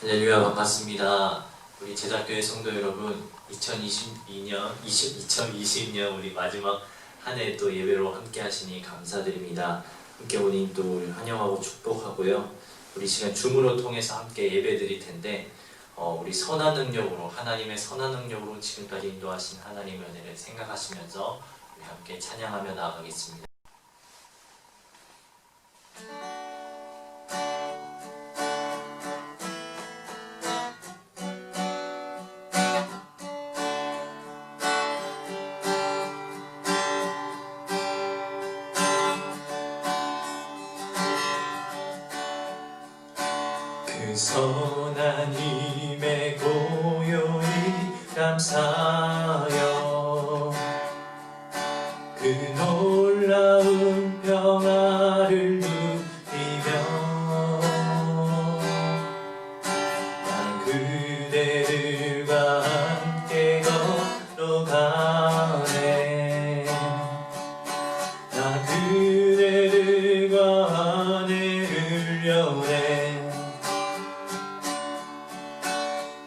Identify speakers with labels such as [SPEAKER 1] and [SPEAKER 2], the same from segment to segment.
[SPEAKER 1] 할렐루야, 반갑습니다. 우리 제자교회 성도 여러분, 2020년 우리 마지막 한 해 또 예배로 함께 하시니 감사드립니다. 함께 오니 또 환영하고 축복하고요. 우리 시간 줌으로 통해서 함께 예배 드릴 텐데 우리 선한 능력으로, 하나님의 선한 능력으로 지금까지 인도하신 하나님의 은혜를 생각하시면서 우리 함께 찬양하며 나아가겠습니다. 그 선한 힘에 고요히 감사하여 그 놀라운 평화를 누리며 나 그대들과 함께 걸어가네. 나 그대들과 안에 흘려내.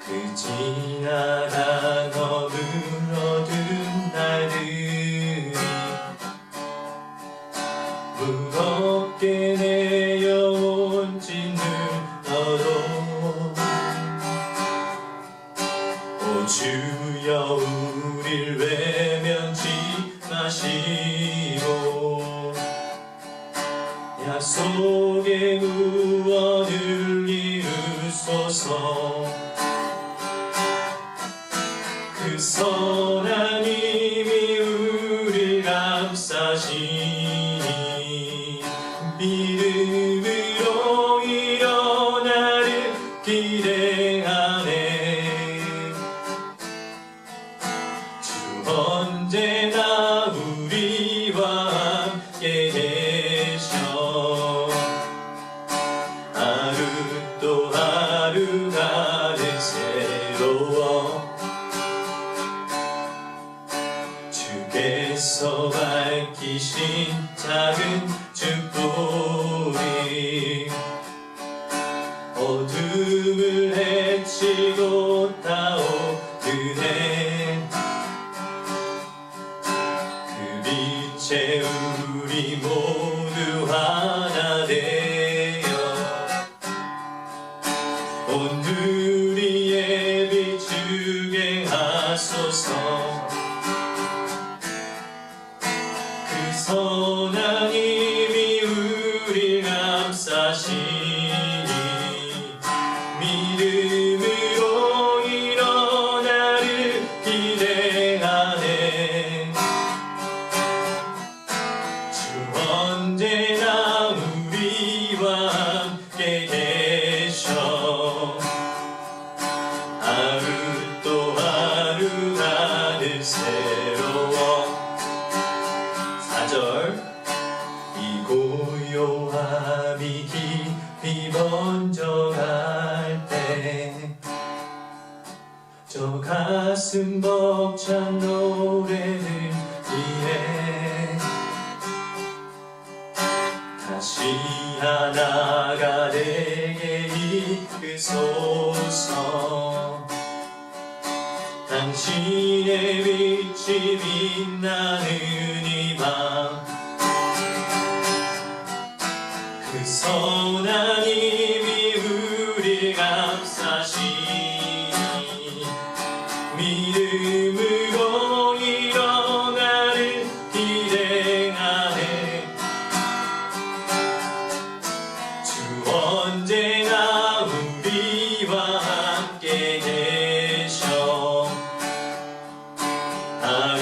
[SPEAKER 1] 그 지나간 어두운 날들이 무겁게 내 영혼 짓눌러도 오 주여 우릴 외면치 마시고 약속의 구원을 이루소서. 그 선한 힘이 우릴 감싸시니 믿음으로 일어나를 기대하네. 주 언제나 우리와 함께 계셔. 하루 또 하루가 늘 새로워. 주께서 밝히신 작은 축복이 어둠을 헤치고 타오르네. 그 빛에 우리 모두 하나 되어 온 누리에 비추게 하소서. 선한 힘이 우릴 감싸시니 믿음으로 일어나를 기대하네. 주 언제나 우리와 함께 계셔. 하루 또 하루가 늘 새로워. 이 고요함이 깊이 번져갈 때 저 가슴 벅찬 노래를 위해 다시 하나가 되게 이끄소서. 당신의 빛이 빛나는 이 밤 그 선한 힘이 우릴 감싸시니 믿음으로 일어나를 기대하네. 주 언제나 우리와 함께 계셔. 하루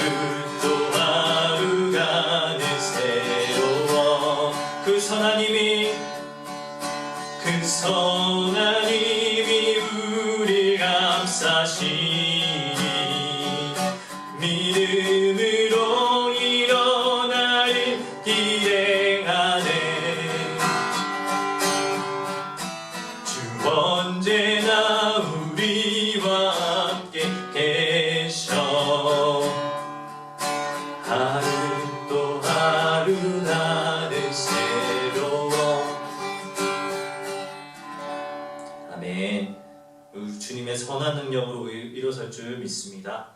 [SPEAKER 1] 또 하루가 늘 새로워. 그 선한 힘이 우릴 감싸시니 믿음으로 일어나를 기대하네. 주 언제나 우리와 함께 계셔. 하루 또 하루가 늘 새로워. 아멘. 주님의 선한 능력으로 일어설 줄 믿습니다.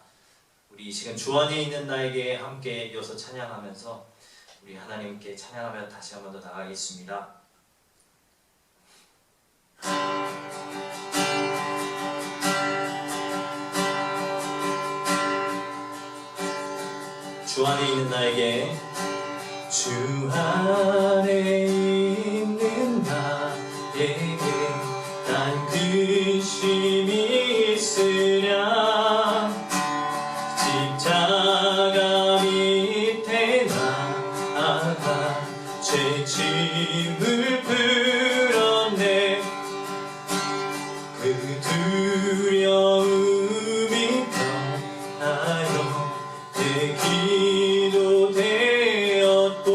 [SPEAKER 1] 우리 이 시간 주 안에 있는 나에게 함께 이어서 찬양하면서 우리 하나님께 찬양하며 다시 한 번 더 나가겠습니다. 주 안에 있는 나에게 주 안에 있는 나에게 난 근심이 있으랴 십자가 밑에 나아가 죄 짐을 풀었네 그 두려움이 떠나요 내 기도 되었고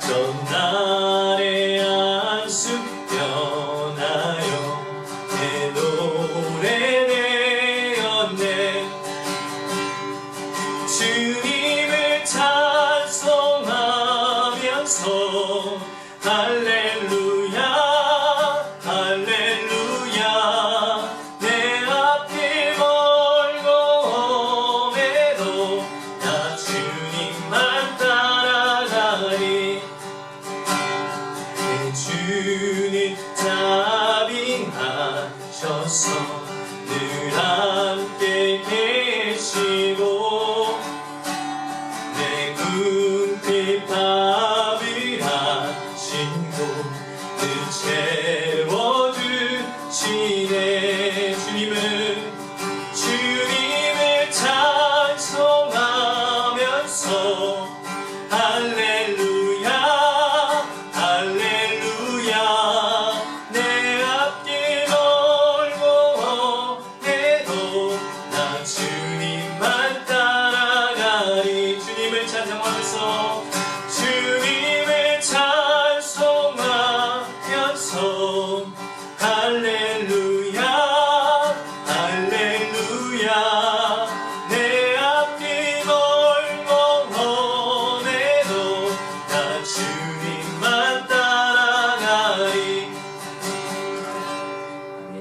[SPEAKER 1] 전날의 안수 변하여 내 노래 되었네 주님을 찬송하면서 할렐루야 할렐루야 내 앞길 멀고 험해도 나 주님만 따라가리 내 주님 자비하셔서 늘 함께 계시고 내 궁핍 밥을 하시고 늘 채워주시네 주님을 찬송하면서 할렐루야 할렐루야 내 앞길 멀고 험해도 나 주님만 따라가리 주님을 찬송하면서 할렐루야 할렐루야 내 앞길 멀고 험해도 나 주님만 따라가리 아멘.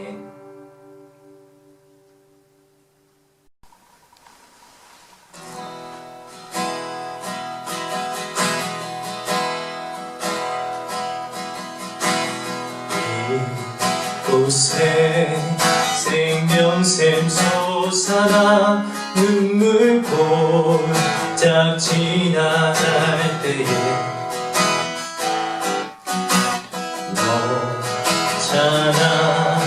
[SPEAKER 1] 이곳에 생명샘 솟아나 눈물 골짝 지나갈 때에 너잖아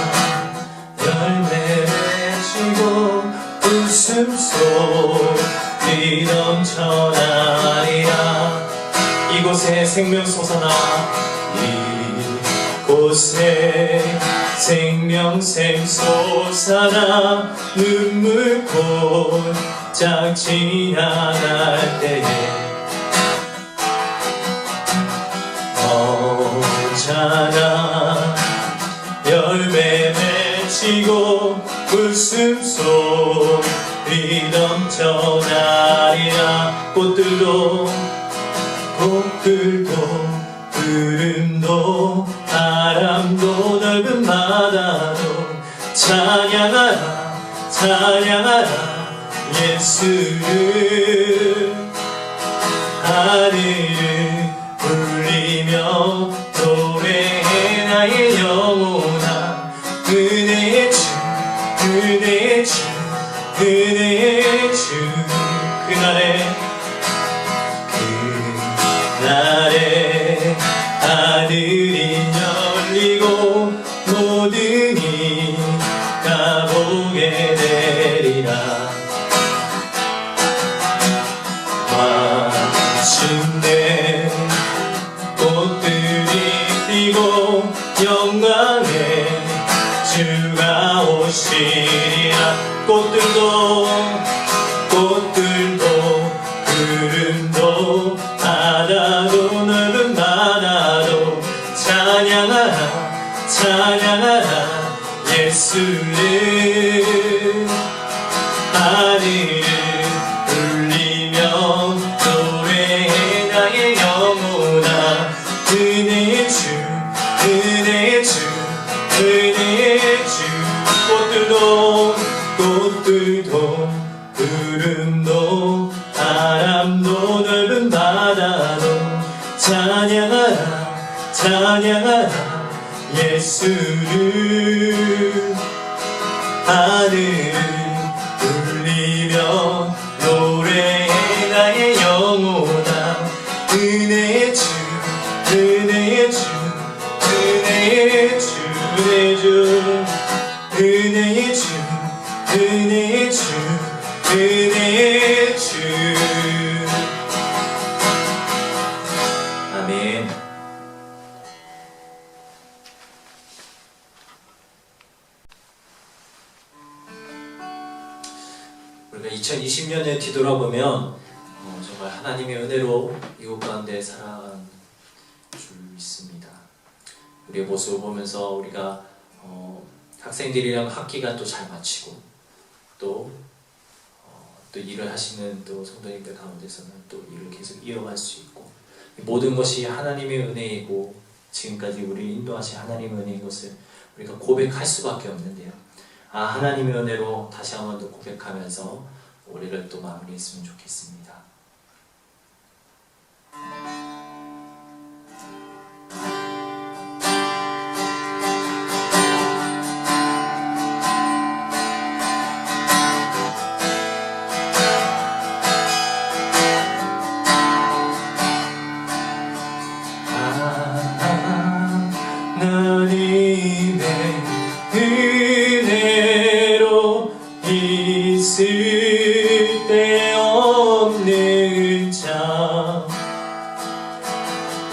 [SPEAKER 1] 열매 맺히고 웃음소리 넘쳐나리라 이곳에 생명 솟아나 이곳에 생명샘 솟아나 눈물 골짝 지나갈 때에 너잖아 열매 맺히고 웃음소리 넘쳐나리라 꽃들도 구름도 바람도 넓은 바다도 찬양하라 예수를 하늘을 울리며 노래해 나의 영혼아 은혜의 주 그날에 하늘이 열리고 모든 이가 보게 되리라 마침내 꽃들이 피고 영광의 주가 오시리라 꽃들도 구름도 바다도 넓은 바다도 찬양하라 예수를 하늘을 울리며 노래해 나의 영혼아 은혜의 주 찬양하라 예수를. 하늘을 울리며 노래해 나의 영혼아. 은혜의 주 은혜의 주 은혜의 주 은혜의 주 은혜의 주 은혜의 주 은혜의 주. 아멘. 우리가 2020년을 뒤돌아보면 정말 하나님의 은혜로 이곳 가운데 살아간 줄 믿습니다. 우리의 모습을 보면서 우리가 학생들이랑 학기가 또 잘 마치고 또 일을 하시는 또 성도님들 가운데서는 또 일을 계속 이어갈 수 있고, 모든 것이 하나님의 은혜이고 지금까지 우리 인도하신 하나님의 은혜인 것을 우리가 고백할 수밖에 없는데요. 하나님의 은혜로 다시 한 번 더 고백하면서 우리를 또 마무리했으면 좋겠습니다. 하나님의 은혜로 있을 데 없는 자,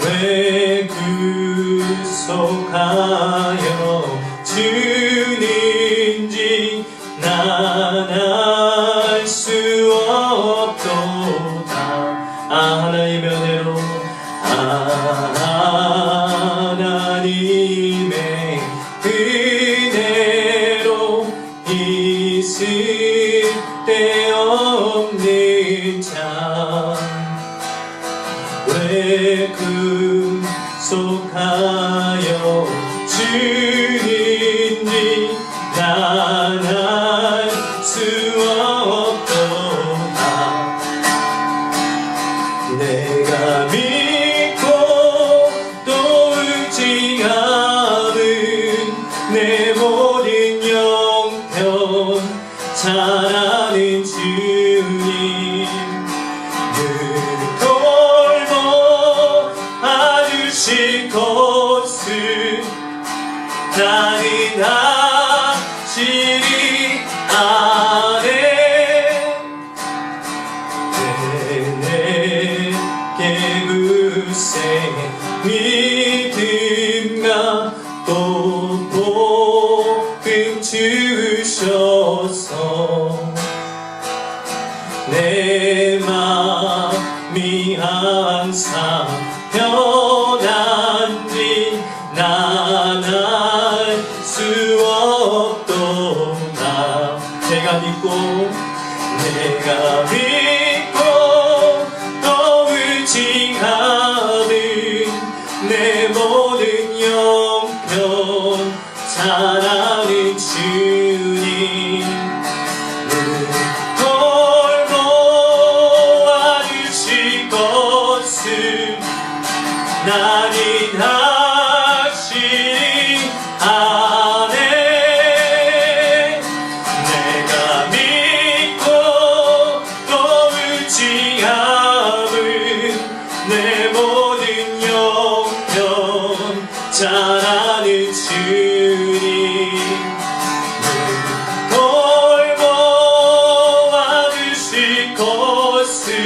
[SPEAKER 1] 왜 구속하여 주는지 난 알 수 없도다. 하나님의 은혜로 하나님의 은혜로 있을 데 없는 자, 왜 구속하여 주는지 난 알 수 없도다. 내가 믿고 또 의지하는 내 모든 영혼 잘하는 주님, 늘 돌보아주실 것을 나는 확실히 아네. 내게 굳세 믿음과 또 복음 주셔서 내 마음이 항상 편한지 난 알 수 없도다. 내가 믿고 또 의지하는 내 모든 영혼 사랑하는 주님, 돌보아주실 것을 나는 확실히 아네. 내가 믿고 또 의지하는 내 모든 영혼 잘하는 주님, 돌보아주실 것을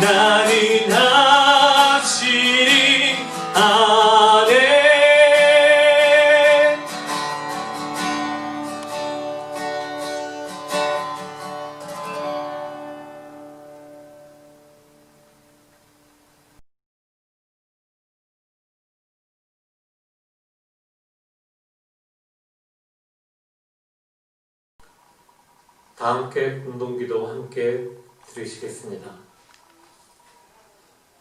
[SPEAKER 1] 나는 확실히 아네.
[SPEAKER 2] 다 함께 공동기도 함께 들으시겠습니다.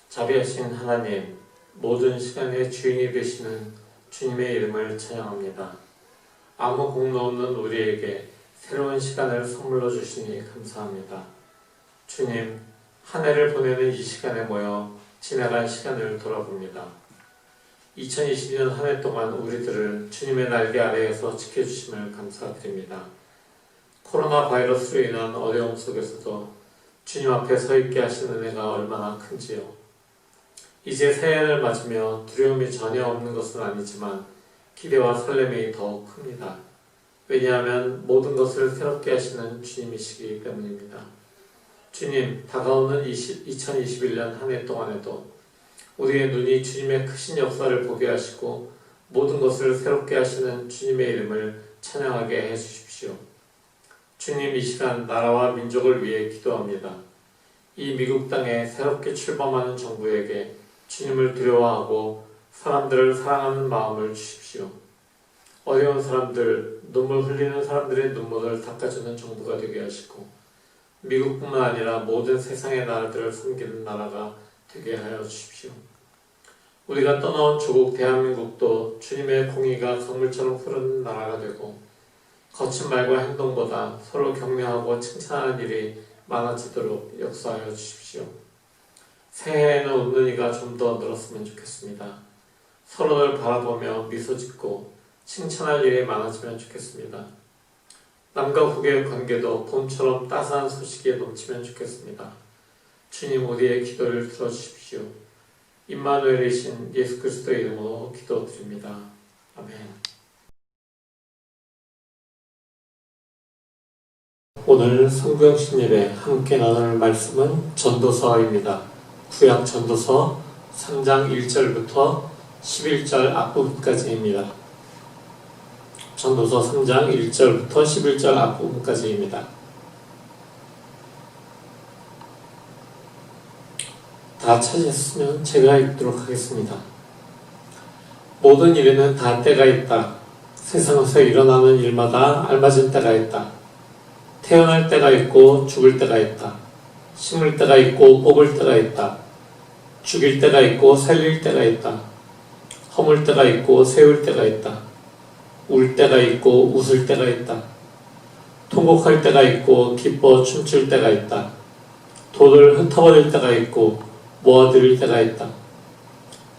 [SPEAKER 2] 자비하신 하나님, 모든 시간의 주인이 되시는 주님의 이름을 찬양합니다. 아무 공로 없는 우리에게 새로운 시간을 선물로 주시니 감사합니다. 주님, 한 해를 보내는 이 시간에 모여 지나간 시간을 돌아봅니다. 2022년 한 해 동안 우리들을 주님의 날개 아래에서 지켜주심을 감사드립니다. 코로나 바이러스로 인한 어려움 속에서도 주님 앞에 서 있게 하시는 은혜가 얼마나 큰지요. 이제 새해를 맞으며 두려움이 전혀 없는 것은 아니지만 기대와 설렘이 더욱 큽니다. 왜냐하면 모든 것을 새롭게 하시는 주님이시기 때문입니다. 주님, 다가오는 2021년 한 해 동안에도 우리의 눈이 주님의 크신 역사를 보게 하시고 모든 것을 새롭게 하시는 주님의 이름을 찬양하게 해주십시오. 주님, 이 시간 나라와 민족을 위해 기도합니다. 이 미국 땅에 새롭게 출범하는 정부에게 주님을 두려워하고 사람들을 사랑하는 마음을 주십시오. 어려운 사람들, 눈물 흘리는 사람들의 눈물을 닦아주는 정부가 되게 하시고 미국뿐만 아니라 모든 세상의 나라들을 섬기는 나라가 되게 하여 주십시오. 우리가 떠나온 조국 대한민국도 주님의 공의가 강물처럼 흐르는 나라가 되고 거친 말과 행동보다 서로 격려하고 칭찬하는 일이 많아지도록 역사하여 주십시오. 새해에는 웃는 이가 좀 더 늘었으면 좋겠습니다. 서로를 바라보며 미소 짓고 칭찬할 일이 많아지면 좋겠습니다. 남과 후계의 관계도 봄처럼 따스한 소식이 넘치면 좋겠습니다. 주님, 우리의 기도를 들어주십시오. 임마누엘이신 예수 그리스도의 이름으로 기도드립니다. 아멘. 오늘 성경신 예배 함께 나눌 말씀은 전도서입니다. 구약 전도서 3장 1절부터 11절 앞부분까지입니다. 전도서 3장 1절부터 11절 앞부분까지입니다. 다 찾으셨으면 제가 읽도록 하겠습니다. 모든 일에는 다 때가 있다. 세상에서 일어나는 일마다 알맞은 때가 있다. 태어날 때가 있고 죽을 때가 있다. 심을 때가 있고 뽑을 때가 있다. 죽일 때가 있고 살릴 때가 있다. 허물 때가 있고 세울 때가 있다. 울 때가 있고 웃을 때가 있다. 통곡할 때가 있고 기뻐 춤출 때가 있다. 돌을 흩어버릴 때가 있고 모아들일 때가 있다.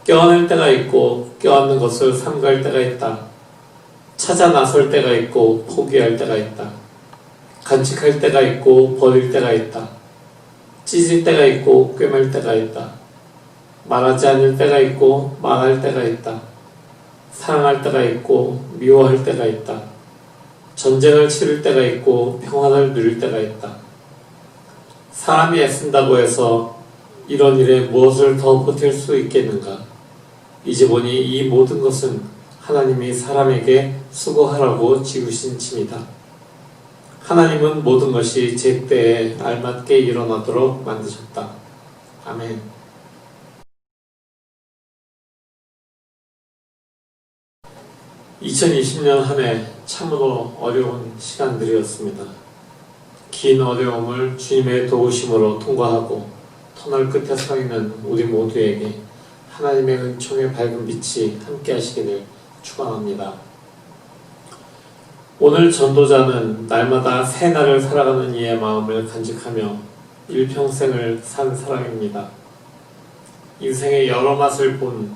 [SPEAKER 2] 껴안을 때가 있고 껴안는 것을 삼갈 때가 있다. 찾아 나설 때가 있고 포기할 때가 있다. 간직할 때가 있고 버릴 때가 있다. 찢을 때가 있고 꿰맬 때가 있다. 말하지 않을 때가 있고 말할 때가 있다. 사랑할 때가 있고 미워할 때가 있다. 전쟁을 치를 때가 있고 평안을 누릴 때가 있다. 사람이 애쓴다고 해서 이런 일에 무엇을 더 보탤 수 있겠는가? 이제 보니 이 모든 것은 하나님이 사람에게 수고하라고 지으신 칩니다. 하나님은 모든 것이 제때에 알맞게 일어나도록 만드셨다. 아멘. (2020년) 한 해 참으로 어려운 시간들이었습니다. 긴 어려움을 주님의 도우심으로 통과하고 터널 끝에 서 있는 우리 모두에게 하나님의 은총의 밝은 빛이 함께 하시기를 축원합니다. 오늘 전도자는 날마다 새 날을 살아가는 이의 마음을 간직하며 일평생을 산 사람입니다. 인생의 여러 맛을 본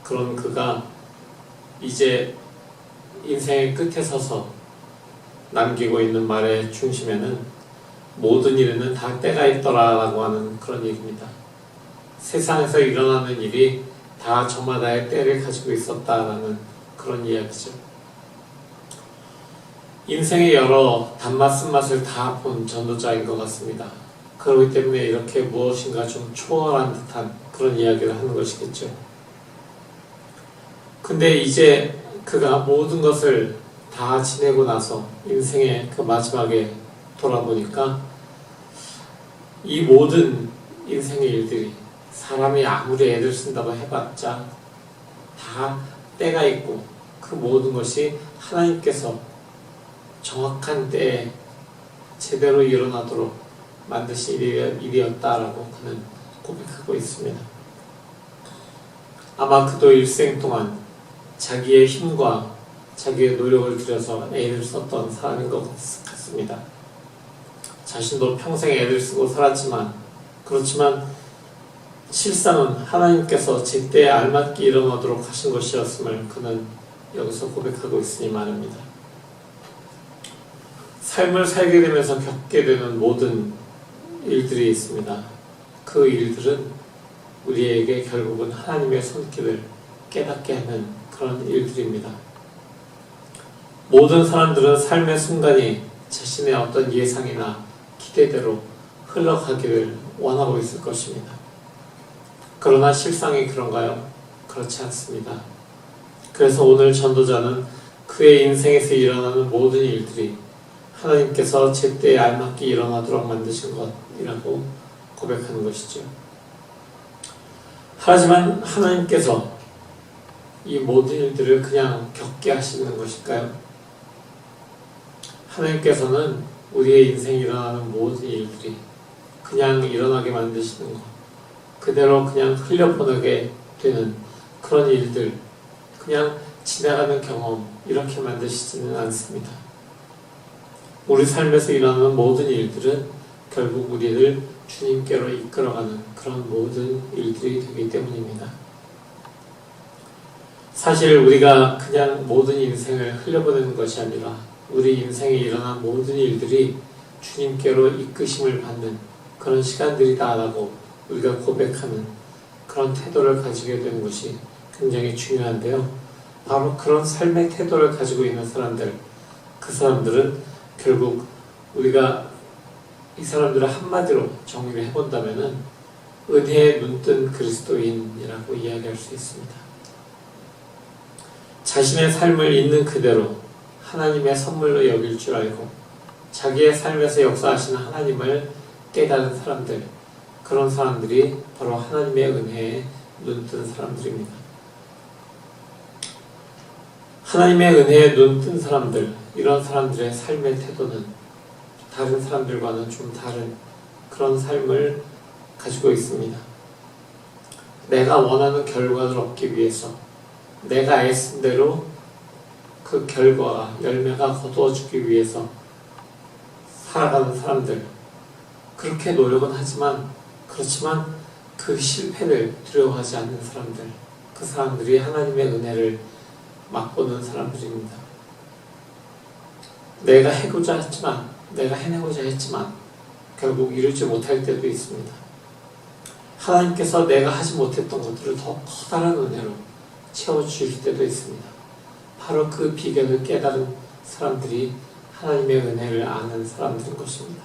[SPEAKER 2] 그런 그가 이제 인생의 끝에 서서 남기고 있는 말의 중심에는 모든 일에는 다 때가 있더라 라고 하는 그런 얘기입니다. 세상에서 일어나는 일이 다 저마다의 때를 가지고 있었다라는 그런 이야기죠. 인생의 여러 단맛 쓴맛을 다 본 전도자인 것 같습니다. 그렇기 때문에 이렇게 무엇인가 좀 초월한 듯한 그런 이야기를 하는 것이겠죠. 근데 이제 그가 모든 것을 다 지내고 나서 인생의 그 마지막에 돌아보니까 이 모든 인생의 일들이 사람이 아무리 애를 쓴다고 해봤자 다 때가 있고 그 모든 것이 하나님께서 정확한 때에 제대로 일어나도록 만드신 일이었다라고 그는 고백하고 있습니다. 아마 그도 일생 동안 자기의 힘과 자기의 노력을 들여서 애를 썼던 사람인 것 같습니다. 자신도 평생 애를 쓰고 살았지만 그렇지만 실상은 하나님께서 제때에 알맞게 일어나도록 하신 것이었음을 그는 여기서 고백하고 있으니 말입니다. 삶을 살게 되면서 겪게 되는 모든 일들이 있습니다. 그 일들은 우리에게 결국은 하나님의 손길을 깨닫게 하는 그런 일들입니다. 모든 사람들은 삶의 순간이 자신의 어떤 예상이나 기대대로 흘러가기를 원하고 있을 것입니다. 그러나 실상이 그런가요? 그렇지 않습니다. 그래서 오늘 전도자는 그의 인생에서 일어나는 모든 일들이 하나님께서 제때에 알맞게 일어나도록 만드신 것이라고 고백하는 것이죠. 하지만 하나님께서 이 모든 일들을 그냥 겪게 하시는 것일까요? 하나님께서는 우리의 인생에 일어나는 모든 일들이 그냥 일어나게 만드시는 것, 그대로 그냥 흘려보내게 되는 그런 일들, 그냥 지나가는 경험, 이렇게 만드시지는 않습니다. 우리 삶에서 일어나는 모든 일들은 결국 우리를 주님께로 이끌어가는 그런 모든 일들이 되기 때문입니다. 사실 우리가 그냥 모든 인생을 흘려보내는 것이 아니라 우리 인생에 일어난 모든 일들이 주님께로 이끄심을 받는 그런 시간들이다라고 우리가 고백하는 그런 태도를 가지게 되는 것이 굉장히 중요한데요. 바로 그런 삶의 태도를 가지고 있는 사람들, 그 사람들은 결국 우리가 이 사람들을 한마디로 정리를 해본다면 은혜에 눈뜬 그리스도인이라고 이야기할 수 있습니다. 자신의 삶을 있는 그대로 하나님의 선물로 여길 줄 알고 자기의 삶에서 역사하시는 하나님을 깨달은 사람들, 그런 사람들이 바로 하나님의 은혜에 눈뜬 사람들입니다. 하나님의 은혜에 눈뜬 사람들, 이런 사람들의 삶의 태도는 다른 사람들과는 좀 다른 그런 삶을 가지고 있습니다. 내가 원하는 결과를 얻기 위해서 내가 애쓴 대로 그 결과가, 열매가 거두어지기 위해서 살아가는 사람들, 그렇게 노력은 하지만 그렇지만 그 실패를 두려워하지 않는 사람들, 그 사람들이 하나님의 은혜를 맛보는 사람들입니다. 내가 해고자 했지만, 내가 해내고자 했지만 결국 이루지 못할 때도 있습니다. 하나님께서 내가 하지 못했던 것들을 더 커다란 은혜로 채워주실 때도 있습니다. 바로 그 비결을 깨달은 사람들이 하나님의 은혜를 아는 사람들인 것입니다.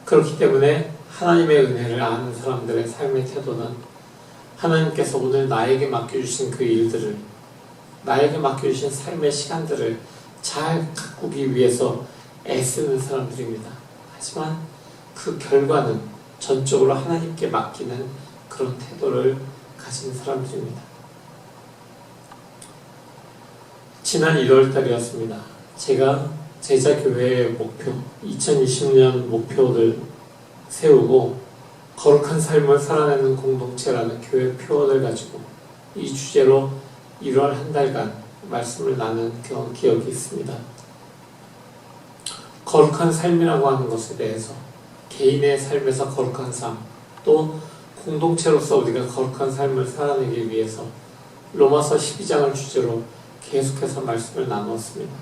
[SPEAKER 2] 그렇기 때문에 하나님의 은혜를 아는 사람들의 삶의 태도는 하나님께서 오늘 나에게 맡겨주신 그 일들을, 나에게 맡겨주신 삶의 시간들을 잘 가꾸기 위해서 애쓰는 사람들입니다. 하지만 그 결과는 전적으로 하나님께 맡기는 그런 태도를 가진 사람들입니다. 지난 1월달이었습니다. 제가 제자교회의 목표, 2020년 목표를 세우고 거룩한 삶을 살아내는 공동체라는 교회 표어를 가지고 이 주제로 1월 한 달간 말씀을 나눈 그런 기억이 있습니다. 거룩한 삶이라고 하는 것에 대해서 개인의 삶에서 거룩한 삶, 또 공동체로서 우리가 거룩한 삶을 살아내기 위해서 로마서 12장을 주제로 계속해서 말씀을 나누었습니다.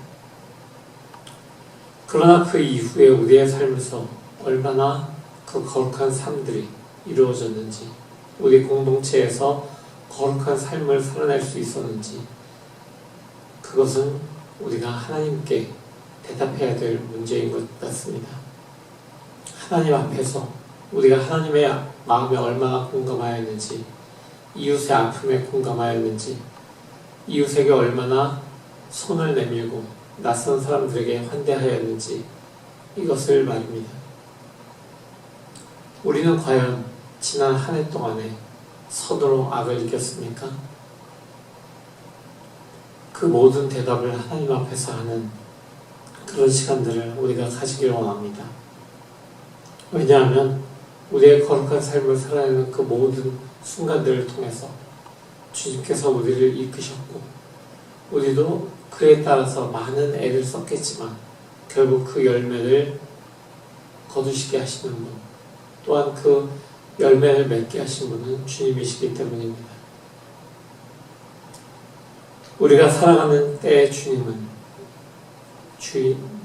[SPEAKER 2] 그러나 그 이후에 우리의 삶에서 얼마나 그 거룩한 삶들이 이루어졌는지, 우리 공동체에서 거룩한 삶을 살아낼 수 있었는지, 그것은 우리가 하나님께 대답해야 될 문제인 것 같습니다. 하나님 앞에서 우리가 하나님의 마음에 얼마나 공감하였는지, 이웃의 아픔에 공감하였는지, 이웃에게 얼마나 손을 내밀고 낯선 사람들에게 환대하였는지, 이것을 말입니다. 우리는 과연 지난 한 해 동안에 선으로 악을 이겼습니까? 그 모든 대답을 하나님 앞에서 하는 그런 시간들을 우리가 가지길 원합니다. 왜냐하면 우리의 거룩한 삶을 살아내는 그 모든 순간들을 통해서 주님께서 우리를 이끄셨고, 우리도 그에 따라서 많은 애를 썼겠지만 결국 그 열매를 거두시게 하시는 분, 또한 그 열매를 맺게 하신 분은 주님이시기 때문입니다. 우리가 살아가는 때의 주님은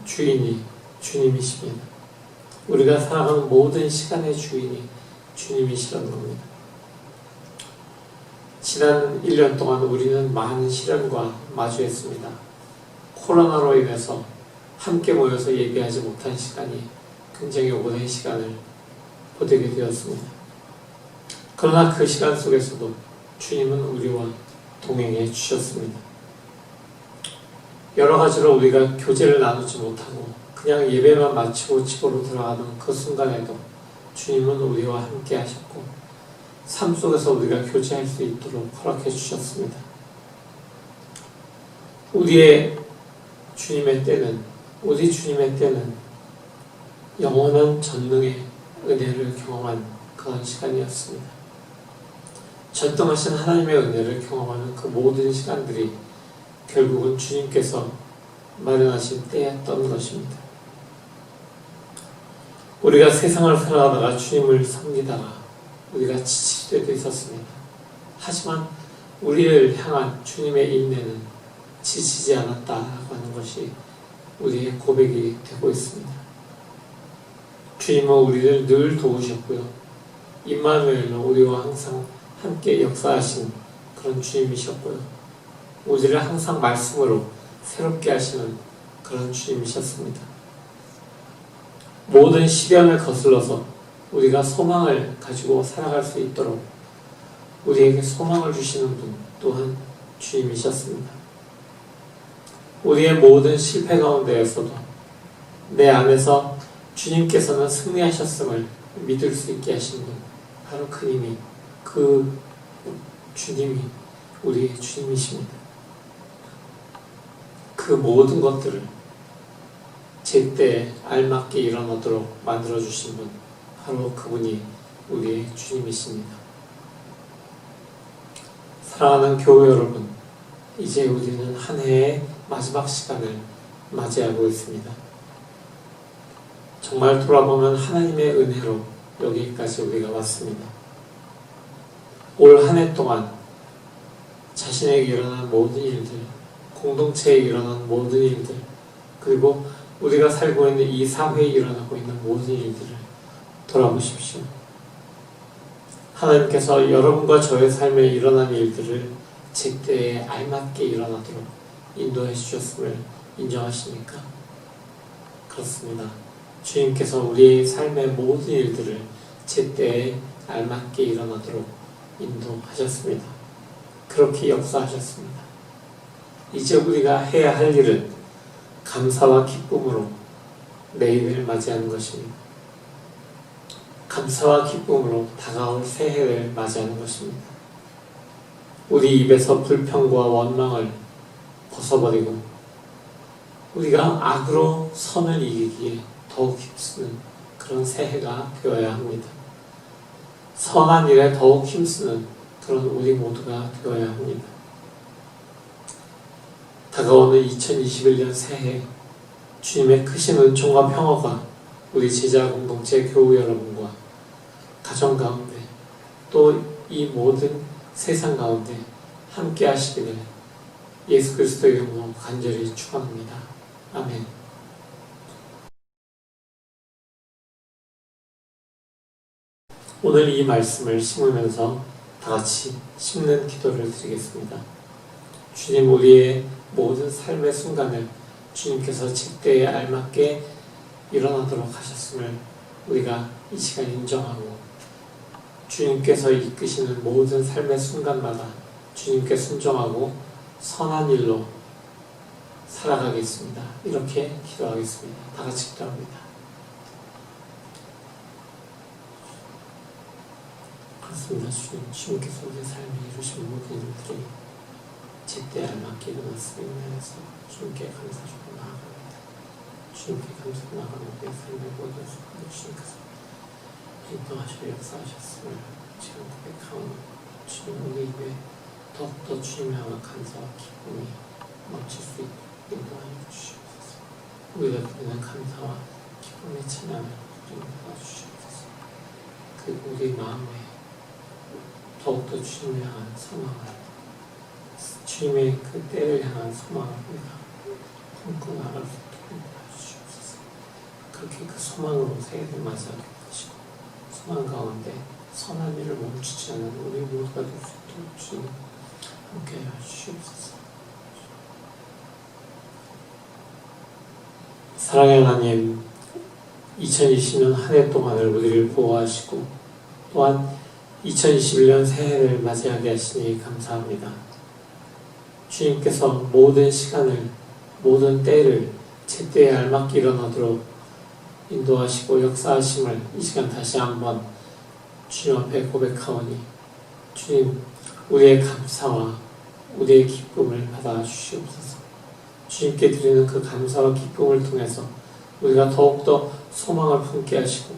[SPEAKER 2] 주인이 주님이십니다. 우리가 살아가는 모든 시간의 주인이 주님이시라는 겁니다. 지난 1년 동안 우리는 많은 시련과 마주했습니다. 코로나로 인해서 함께 모여서 예배하지 못한 시간이 굉장히 오랜 시간을 보내게 되었습니다. 그러나 그 시간 속에서도 주님은 우리와 동행해 주셨습니다. 여러 가지로 우리가 교제를 나누지 못하고 그냥 예배만 마치고 집으로 들어가는 그 순간에도 주님은 우리와 함께 하셨고 삶 속에서 우리가 교제할 수 있도록 허락해 주셨습니다. 우리 주님의 때는 영원한 전능의 은혜를 경험한 그런 시간이었습니다. 전능하신 하나님의 은혜를 경험하는 그 모든 시간들이 결국은 주님께서 마련하신 때였던 것입니다. 우리가 세상을 살아가다가 주님을 섬기다가 우리가 지칠 때도 있었습니다. 하지만 우리를 향한 주님의 인내는 지치지 않았다라고 하는 것이 우리의 고백이 되고 있습니다. 주님은 우리를 늘 도우셨고요. 임마누엘로 우리와 항상 함께 역사하신 그런 주님이셨고요. 우리를 항상 말씀으로 새롭게 하시는 그런 주님이셨습니다. 모든 시련을 거슬러서 우리가 소망을 가지고 살아갈 수 있도록 우리에게 소망을 주시는 분 또한 주님이셨습니다. 우리의 모든 실패 가운데에서도 내 안에서 주님께서는 승리하셨음을 믿을 수 있게 하신 분, 바로 그님이, 그 주님이 우리의 주님이십니다. 그 모든 것들을 제때에 알맞게 일어나도록 만들어주신 분, 바로 그분이 우리의 주님이십니다. 사랑하는 교회 여러분, 이제 우리는 한 해의 마지막 시간을 맞이하고 있습니다. 정말 돌아보면 하나님의 은혜로 여기까지 우리가 왔습니다. 올 한 해 동안 자신에게 일어난 모든 일들, 공동체에 일어난 모든 일들, 그리고 우리가 살고 있는 이 사회에 일어나고 있는 모든 일들을 돌아보십시오. 하나님께서 여러분과 저의 삶에 일어난 일들을 제때에 알맞게 일어나도록 인도해 주셨음을 인정하십니까? 그렇습니다. 주님께서 우리의 삶의 모든 일들을 제때에 알맞게 일어나도록 인도하셨습니다. 그렇게 역사하셨습니다. 이제 우리가 해야 할 일은 감사와 기쁨으로 내일을 맞이하는 것입니다. 감사와 기쁨으로 다가올 새해를 맞이하는 것입니다. 우리 입에서 불평과 원망을 벗어버리고 우리가 악으로 선을 이기기에 더욱 힘쓰는 그런 새해가 되어야 합니다. 선한 일에 더욱 힘쓰는 그런 우리 모두가 되어야 합니다. 다가오는 2021년 새해 주님의 크신 은총과 평화가 우리 제자 공동체 교우 여러분과 가정 가운데 또 이 모든 세상 가운데 함께 하시기를 예수 그리스도의 이름으로 간절히 축원합니다. 아멘. 오늘 이 말씀을 심으면서 다 같이 심는 기도를 드리겠습니다. 주님, 우리의 모든 삶의 순간을 주님께서 제때에 알맞게 일어나도록 하셨음을 우리가 이 시간 인정하고 주님께서 이끄시는 모든 삶의 순간마다 주님께 순종하고 선한 일로 살아가겠습니다. 이렇게 기도하겠습니다. 다 같이 기도합니다. 그렇습니다. 주님께서 우리의 삶에 이루신 모든 일들이 제때 알맞게 일어났음에 인하여서 주님께 감사주고 나아갑니다. 주님께 감사하고 나아가는 우리의 삶의 모든 순간을 주님께서 인도하시고 역사하셨음을 지금 고백하오니 주님, 우리 입에 더욱더 주님을 향한 감사와 기쁨이 넘칠 수 있도록 인도하여 주시옵소서. 우리가 드리는 감사와 기쁨의 찬양을 주님 도와주시옵소서. 그 우리 마음에 더욱더 주님을 향한 소망을, 주님의 그 때를 향한 소망을 우리가 품고 나갈 수 있도록 도와주시옵소서. 그렇게 그 소망으로 새해를 맞이하게 하시고 소망 가운데 선한 일을 멈추지 않는 우리 모두가 될 수 있도록 주님 함께 하시옵소서. 사랑의 하나님, 2020년 한 해 동안을 우리를 보호하시고 또한 2021년 새해를 맞이하게 하시니 감사합니다. 주님께서 모든 시간을, 모든 때를 제때에 알맞게 일어나도록 인도하시고 역사하심을 이 시간 다시 한번 주님 앞에 고백하오니 주님, 우리의 감사와 우리의 기쁨을 받아 주시옵소서. 주님께 드리는 그 감사와 기쁨을 통해서 우리가 더욱더 소망을 품게 하시고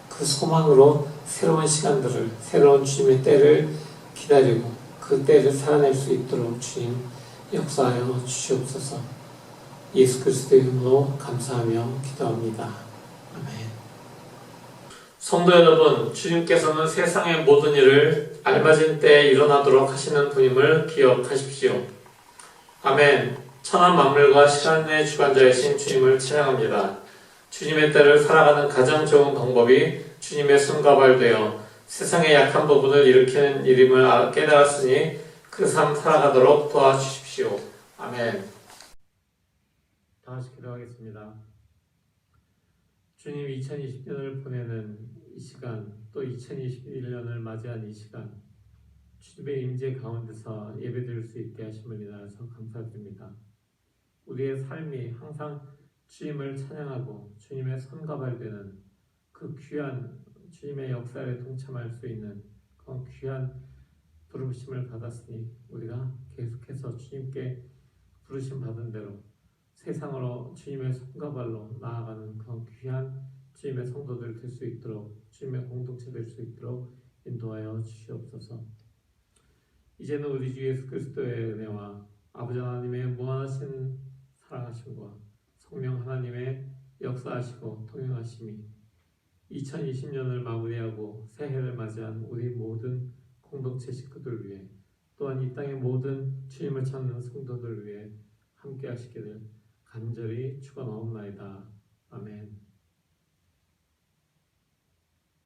[SPEAKER 2] 그 소망으로 새로운 시간들을, 새로운 주님의 때를 기다리고 그 때를 살아낼 수 있도록 주님 역사하여 주시옵소서. 예수 그리스도의 이름으로 감사하며 기도합니다. 아멘. 성도 여러분, 주님께서는 세상의 모든 일을 알맞은 때에 일어나도록 하시는 분임을 기억하십시오. 아멘. 천한 만물과 시간의 주관자이신 주님을 찬양합니다. 주님의 때를 살아가는 가장 좋은 방법이 주님의 손과 발 되어 세상의 약한 부분을 일으키는 일임을 깨달았으니 그 삶 살아가도록 도와주십시오. 아멘. 다 같이 기도하겠습니다. 주님, 2020년을 보내는 이 시간, 또 2021년을 맞이한 이 시간, 주님의 임재 가운데서 예배드릴 수 있게 하심을 인하여서 감사드립니다. 우리의 삶이 항상 주님을 찬양하고 주님의 손과 발 되는 그 귀한 주님의 역사에 동참할 수 있는 그런 귀한 부르심을 받았으니 우리가 계속해서 주님께 부르심 받은 대로 세상으로 주님의 손과 발로 나아가는 그런 귀한 주님의 성도들 될 수 있도록, 주님의 공동체 될 수 있도록 인도하여 주시옵소서. 이제는 우리 주 예수 그리스도의 은혜와 아버지 하나님의 무한하신 사랑하심과 성령 하나님의 역사하시고 통행하심이 2020년을 마무리하고 새해를 맞이한 우리 모든 공동체 식구들 위해, 또한 이 땅의 모든 주님을 찾는 성도들 위해 함께 하시기를 간절히 축원하옵나이다.